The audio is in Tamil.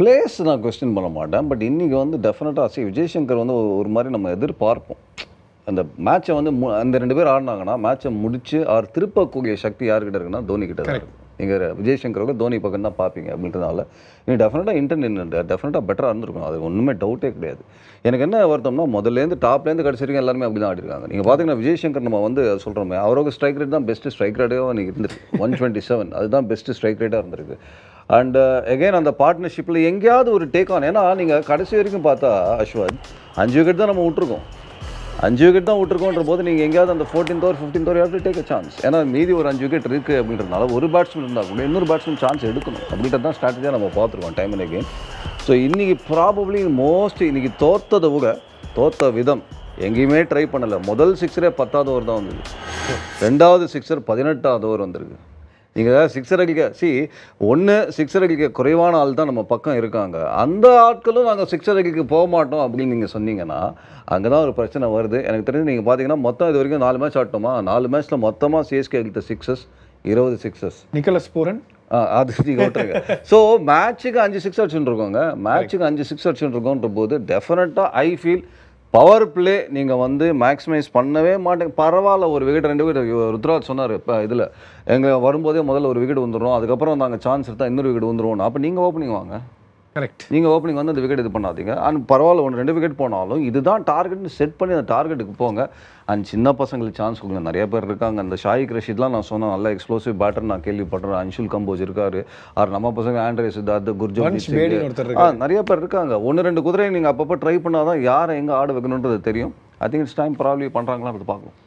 பிளேஸ் நான் கொஸ்டின் பண்ண மாட்டேன். பட் இன்னைக்கு வந்து டெஃபினட்டா விஜய் சங்கர் வந்து ஒரு மாரி நம்ம எதிர்பார்ப்போம். அந்த மேட்சை வந்து அந்த 2 பேர் ஆடுனாங்கன்னா, மேட்சை முடிச்சு அவர் திருப்பக்கூடிய சக்தி யார்கிட்ட இருக்குன்னா, தோனி கிட்ட தான் இருக்கு. நீங்க விஜய் சங்கரோட தோனி பக்கம் தான் பார்ப்பீங்க அப்படின்றதுனால, நீ டெஃபினட்டா இன்டர்நெட் டெஃபினட்டா பெட்டரா இருந்திருக்கும். அது ஒண்ணுமே டவுட்டே கிடையாது. எனக்கு என்ன வருத்தம்னா, முதல்லேருந்து டாப்லேருந்து கடைசி வரைக்கும் எல்லாருமே அப்படி தான் ஆடிருக்காங்க. நீங்க பார்த்தீங்கன்னா, விஜய் சங்கர் நம்ம வந்து சொல்றோமே, அவரோட ஸ்ட்ரைக் ரேட் தான் பெஸ்ட் ஸ்ட்ரைக் ரேட்டாக இன்னைக்கு இருந்திருக்கு. 127 அதுதான் பெஸ்ட் ஸ்ட்ரைக் ரேட்டாக இருந்திருக்கு. அண்ட் எகைன் அந்த பார்ட்னர்ஷிப்பில் எங்கேயாவது ஒரு டேக் ஆன். ஏன்னா நீங்கள் கடைசி வரைக்கும் பார்த்தா அஸ்வத் 5 விக்கெட் தான் நம்ம விட்டுருக்கோம். 5 விக்கெட் தான் விட்டுருக்கோன்ற போது நீங்கள் எங்கேயாவது அந்த 14th ஓவர் 15th ஓவர் யாவது டேக் அ சான்ஸ். ஏன்னா மீதி ஒரு 5 விக்கெட் இருக்குது அப்படின்றதுனால ஒரு பேட்ஸ்மேன் இருந்தால் கூட இன்னொரு பேட்ஸ்மேன் சான்ஸ் எடுக்கணும் அப்படின்றது தான் ஸ்ட்ராட்டஜியாக நம்ம பார்த்துருக்கோம் டைம் அண்ட் அகெயின். ஸோ இன்றைக்கி ப்ராபப்ளி இன்றைக்கி தோற்றதை விட தோற்ற விதம் எங்கேயுமே ட்ரை பண்ணலை. முதல் சிக்ஸரே 10வது ஓவர் தான் வந்தது. 2வது சிக்ஸர் 18வது ஓவர் வந்திருக்கு. நீங்கள் சிக்ஸர் அடிக்க ஒன்று சிக்ஸர் அடிக்க குறைவான ஆள் தான் நம்ம பக்கம் இருக்காங்க. அந்த ஆட்களும் நாங்கள் சிக்ஸர் அடிக்க போக மாட்டோம் அப்படின்னு நீங்கள் சொன்னீங்கன்னா அங்கே தான் ஒரு பிரச்சனை வருது. எனக்கு தெரிஞ்சு நீங்கள் பார்த்தீங்கன்னா மொத்தம் இது வரைக்கும் 4 மேட்ச் ஆட்டோமா, 4 மேட்ச்சில் மொத்தமாக சிஎஸ்கே அடித்த சிக்ஸஸ் 20 சிக்ஸஸ். நிக்கலஸ் பூரன் அது நீங்கள் விட்டுருங்க. ஸோ மேட்ச்சுக்கு 5 சிக்ஸ் அடிச்சுட்டு இருக்கோங்க. மேட்ச்சுக்கு 5 சிக்ஸ் அடிச்சுட்டு இருக்கோன்ற போது டெஃபினட்டாக ஐ ஃபீல் பவர் பிளே நீங்கள் வந்து மேக்ஸிமைஸ் பண்ணவே மாட்டேங்க. பரவாயில்ல, ஒரு விக்கெட் 2 விக்கெட் ருத்ராஜ் சொன்னார் இப்போ இதில் எங்கள் வரும்போதே முதல்ல ஒரு விக்கெட் வந்துடும், அதுக்கப்புறம் நாங்கள் சான்ஸ் எடுத்தால் இன்னொரு விக்கெட் வந்துடும். அப்போ நீங்கள் ஓப்பனிங் வாங்க. கரெக்ட். நீங்கள் ஓப்பனிங் வந்து அந்த விக்கெட் இது பண்ணாதீங்க. அண்ட் பரவாயில்ல, 1-2 விக்கெட் போனாலும் இதுதான் டார்கெட்னு செட் பண்ணி அந்த டார்கெட்டுக்கு போங்க. அண்ட் சின்ன பசங்களுக்கு சான்ஸ் கொடுங்க. நிறைய பேர் இருக்காங்க. அந்த ஷாயிக் ரஷீத்லாம் நான் சொன்னேன், நல்ல எக்ஸ்ப்ளோசிவ் பேட்டர் நான் கேள்விப்படுறேன். அன்ஷுல் கம்போஜ் இருக்காரு. அவர் நம்ம பசங்க ஆண்ட்ரே சித்தார்த், குர்ஜோத் நிறைய பேர் இருக்காங்க. 1-2 குதிரையை நீங்கள் அப்பப்போ ட்ரை பண்ணால் தான் யாரை எங்கே ஆட வைக்கணுன்றது தெரியும். I think it's time probably பண்ணுறாங்களா அப்படி பார்க்கலாம்.